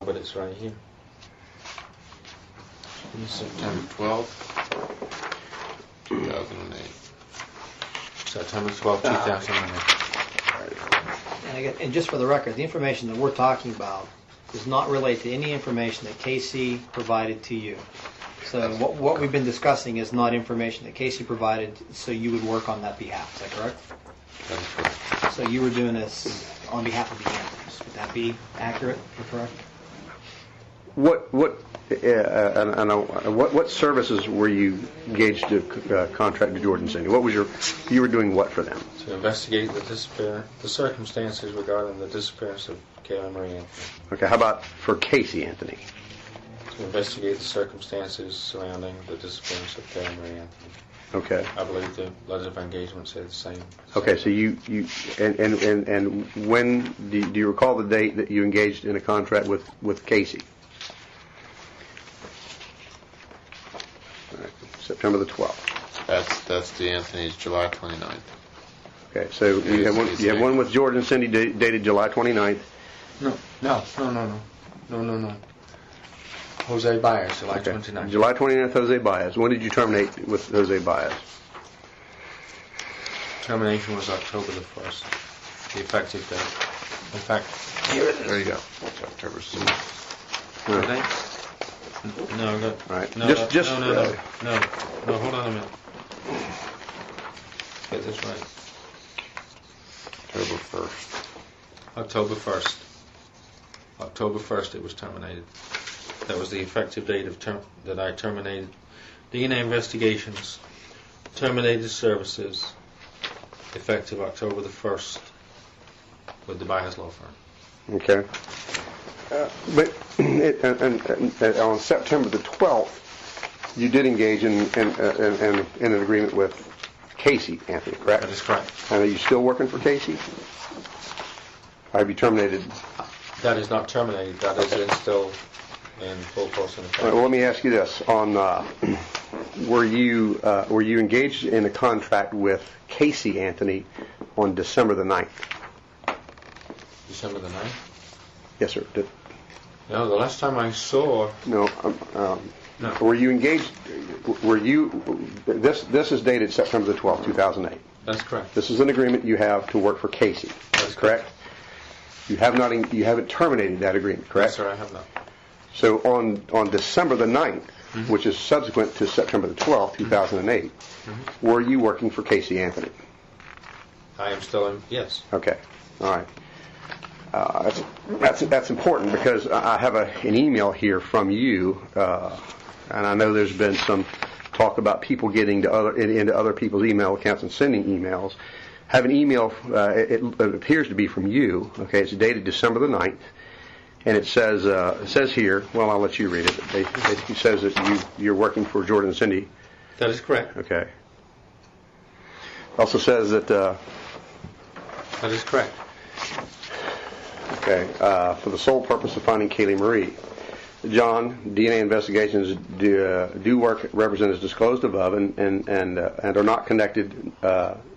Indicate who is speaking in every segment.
Speaker 1: but it's right here.
Speaker 2: September 12th, 2008.
Speaker 1: September 12, 2008.
Speaker 3: And again, and just for the record, the information that we're talking about does not relate to any information that Casey provided to you. So what we've been discussing is not information that Casey provided, so you would work on that behalf. Is that correct?
Speaker 2: That is correct.
Speaker 3: So you were doing this on behalf of the Anthonys. Would that be accurate or correct?
Speaker 4: What services were you engaged to contract to Jordan Cindy? What was you were doing what for them?
Speaker 1: To investigate the circumstances regarding the disappearance of Kayla Marie Anthony.
Speaker 4: Okay, how about for Casey Anthony?
Speaker 1: To investigate the circumstances surrounding the disappearance of Kayla Marie Anthony.
Speaker 4: Okay.
Speaker 1: I believe the letters of engagement said the same.
Speaker 4: Okay, so you and when do you recall the date that you engaged in a contract with Casey? All right, September the 12th.
Speaker 2: That's the Anthony's July 29th.
Speaker 4: Okay, so you have one with George and Cindy dated July 29th.
Speaker 1: No. Jose Baez, July 29th.
Speaker 4: July 29th, Jose Baez. When did you terminate with Jose Baez?
Speaker 1: Termination was October the 1st. The effective date. In fact, here it is.
Speaker 2: There you go. It's October 6th.
Speaker 1: Right. No, no.
Speaker 4: Right.
Speaker 1: No, hold on a minute. Get this right.
Speaker 2: October 1st.
Speaker 1: October 1st. October 1st it was terminated. That was the effective date that I terminated DNA investigations, terminated services, effective October the 1st with the Baez Law Firm.
Speaker 4: Okay. But on September the 12th, you did engage in an agreement with Casey Anthony, correct?
Speaker 1: That is correct.
Speaker 4: And are you still working for Casey? Or have you terminated?
Speaker 1: That is not terminated. That is still in full force and effect.
Speaker 4: Well, let me ask you this: were you engaged in a contract with Casey Anthony on December the 9th?
Speaker 1: December the 9th?
Speaker 4: Yes, sir.
Speaker 1: No, the last time I saw...
Speaker 4: No.
Speaker 1: No.
Speaker 4: Were you engaged? Were you? This is dated September the 12th, 2008.
Speaker 1: That's correct.
Speaker 4: This is an agreement you have to work for Casey.
Speaker 1: That's
Speaker 4: correct. You haven't terminated that agreement, correct?
Speaker 1: Yes, sir, I have not.
Speaker 4: So on December the 9th, which is subsequent to September the 12th, 2008, were you working for Casey Anthony?
Speaker 1: I am still in. Yes.
Speaker 4: Okay. All right. That's important because I have an email here from you, and I know there's been some talk about people getting into other people's email accounts and sending emails. I have an email. It appears to be from you. Okay, it's dated December the 9th, and it says here. Well, I'll let you read it. It basically says that you're working for Jordan and Cindy.
Speaker 1: That is correct.
Speaker 4: Okay. Also says that.
Speaker 1: That is correct.
Speaker 4: Okay, for the sole purpose of finding Kaylee Marie. John, DNA investigations do work represent as disclosed above and are not connected,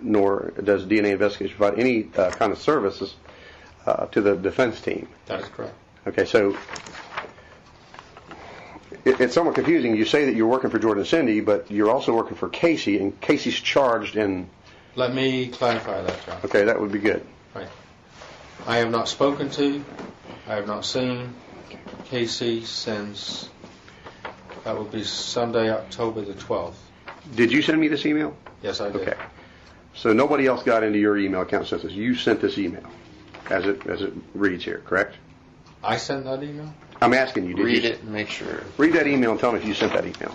Speaker 4: nor does DNA investigation provide any kind of services to the defense team.
Speaker 1: That is correct.
Speaker 4: Okay, so it's somewhat confusing. You say that you're working for Jordan and Cindy, but you're also working for Casey, and Casey's charged in...
Speaker 1: Let me clarify that, John.
Speaker 4: Okay, that would be good.
Speaker 1: Right. I have not spoken to, I have not seen Casey since, that would be Sunday, October the 12th.
Speaker 4: Did you send me this email?
Speaker 1: Yes, I did.
Speaker 4: Okay. So nobody else got into your email account since this. You sent this email, as it reads here, correct?
Speaker 1: I sent that email?
Speaker 4: I'm asking you.
Speaker 2: Read it and make sure.
Speaker 4: Read that email and tell me if you sent that email.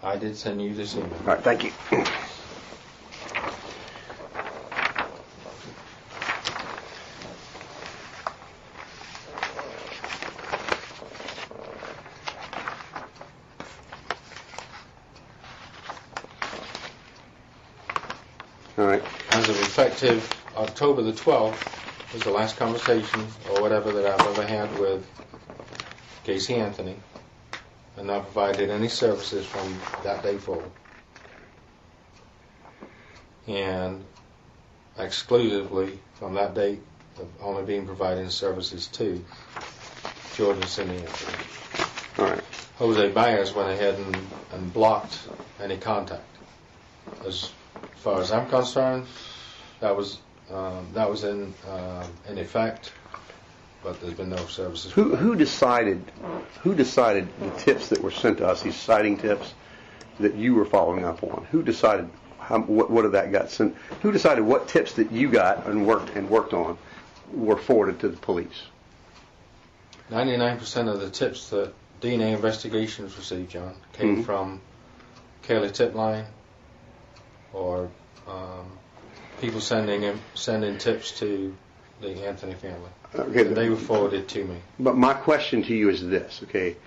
Speaker 1: I did send you this email.
Speaker 4: All right, thank you.
Speaker 1: All right. As a effective October the 12th was the last conversation or whatever that I've ever had with Casey Anthony, and not provided any services from that day forward. And exclusively from that date of only being providing services to George and Cindy Anthony.
Speaker 4: All right.
Speaker 1: Jose Baez went ahead and blocked any contact. As far as I'm concerned, that was in effect, but there's been no services.
Speaker 4: Who decided the tips that were sent to us, these citing tips that you were following up on? Who decided what of that got sent? Who decided what tips that you got and worked on were forwarded to the police?
Speaker 1: 99% of the tips that DNA investigations received, John, came from Kaylee Tipline or people sending tips to the Anthony family.
Speaker 4: Okay.
Speaker 1: They were forwarded to me.
Speaker 4: But my question to you is this, okay?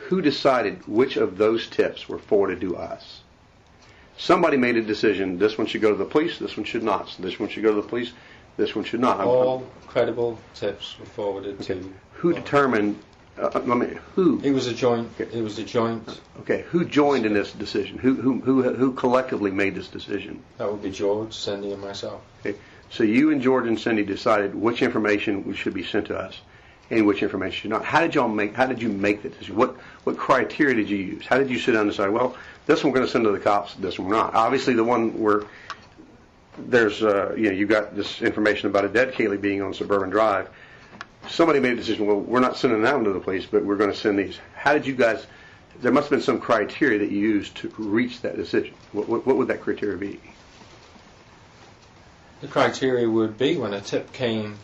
Speaker 4: Who decided which of those tips were forwarded to us? Somebody made a decision, this one should go to the police, this one should not. So this one should go to the police, this one should not.
Speaker 1: All credible tips were forwarded to.
Speaker 4: Who determined, who?
Speaker 1: It was a joint. It was a joint.
Speaker 4: Okay, who joined in this decision? Who collectively made this decision?
Speaker 1: That would be George, Cindy, and myself.
Speaker 4: Okay, so you and George and Cindy decided which information should be sent to us and which information should not. How did you make the decision? What criteria did you use? How did you sit down and decide, well, this one we're going to send to the cops, this one we're not? Obviously, the one where there's, you got this information about a dead Kaylee being on Suburban Drive. Somebody made a decision, well, we're not sending that one to the police, but we're going to send these. How did you guys, there must have been some criteria that you used to reach that decision. What would that criteria be?
Speaker 1: The criteria would be when a tip came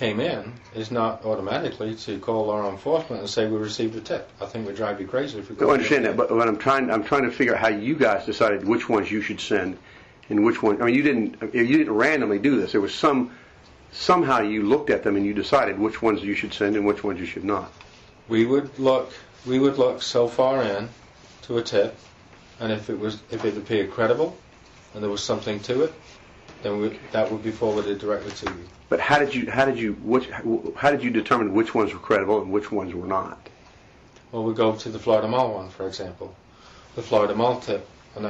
Speaker 1: in is not automatically to call law enforcement and say we received a tip. I think it would drive you crazy if we
Speaker 4: I understand that, but I'm trying to figure out how you guys decided which ones you should send and which one. I mean, you didn't randomly do this. There was somehow you looked at them and you decided which ones you should send and which ones you should not.
Speaker 1: We would look so far in to a tip, and if it appeared credible and there was something to it, then that would be forwarded directly to you.
Speaker 4: But how did you determine which ones were credible and which ones were not?
Speaker 1: Well, we go to the Florida Mall one, for example. The Florida Mall tip, and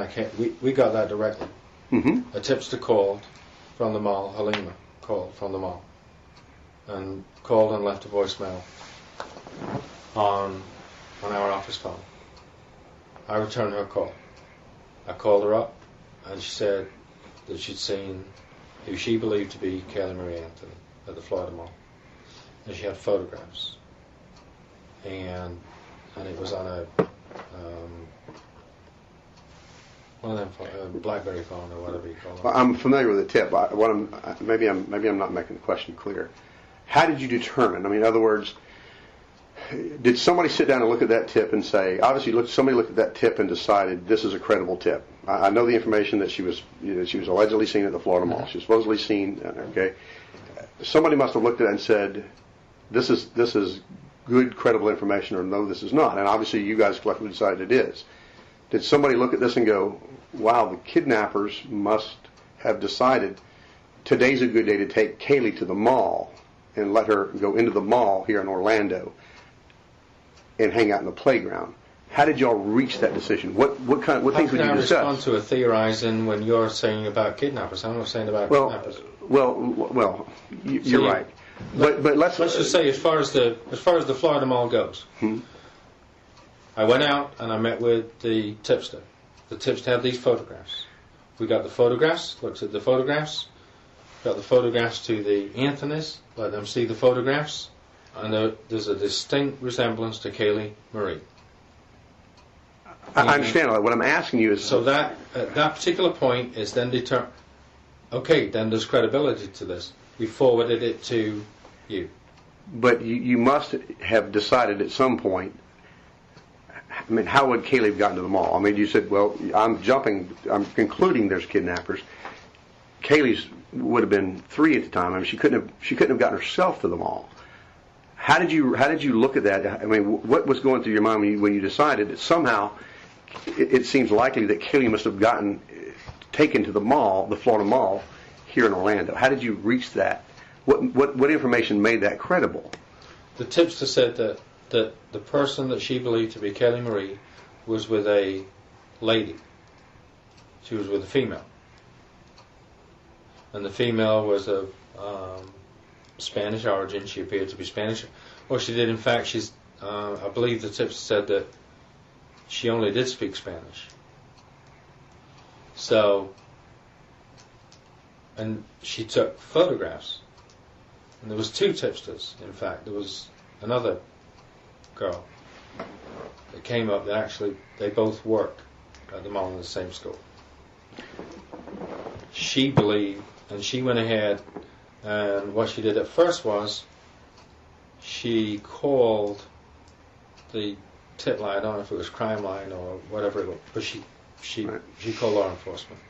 Speaker 1: we got that directly.
Speaker 4: Mm-hmm.
Speaker 1: A tipster called from the mall, Halima called from the mall, and called and left a voicemail on our office phone. I returned her call. I called her up, and she said that she'd seen who she believed to be Kaylee Marie Anthony at the Florida Mall, and she had photographs, and it was on a one of them BlackBerry phone or whatever you call it.
Speaker 4: Well, I'm familiar with the tip. Maybe I'm not making the question clear. How did you determine? I mean, in other words, did somebody sit down and look at that tip and say, obviously, somebody looked at that tip and decided this is a credible tip? I know the information that she was allegedly seen at the Florida Mall. She was supposedly seen. Okay, somebody must have looked at it and said, this is good, credible information, or no, this is not. And obviously, you guys collectively decided it is. Did somebody look at this and go, wow, the kidnappers must have decided today's a good day to take Kaylee to the mall and let her go into the mall here in Orlando and hang out in the playground? How did y'all reach that decision? What things would you discuss?
Speaker 1: How can I respond to a theorizing when you're saying about kidnappers? I'm not saying about kidnappers.
Speaker 4: Well, you're right. But let's
Speaker 1: just say as far as the Florida Mall goes. I went out and I met with the tipster. The tipster had these photographs. We got the photographs, looked at the photographs, got the photographs to the Anthonys, let them see the photographs, and there's a distinct resemblance to Kaylee Marie.
Speaker 4: I understand all that. What I'm asking you is...
Speaker 1: So that, at that particular point, is then determined, okay, then there's credibility to this. We forwarded it to you.
Speaker 4: But you must have decided at some point, I mean, how would Kaylee have gotten to the mall? I mean, you said, well, I'm concluding there's kidnappers. Kaylee's would have been 3 at the time. I mean, she couldn't have gotten herself to the mall. How did you look at that? I mean, what was going through your mind when you decided that somehow it seems likely that Kaylee must have gotten taken to the mall, the Florida Mall, here in Orlando. How did you reach that? What information made that credible?
Speaker 1: The tipster said that the person that she believed to be Kelly Marie was with a lady. She was with a female. And the female was of Spanish origin. She appeared to be Spanish. Or she did, in fact, I believe the tipster said that she only did speak Spanish. So, and she took photographs. And there was two tipsters, in fact. There was another girl that came up that actually, they both worked at the moment in the same school. She believed, and she went ahead, and what she did at first was she called the tip line. I don't know if it was crime line or whatever it was, but she called law enforcement.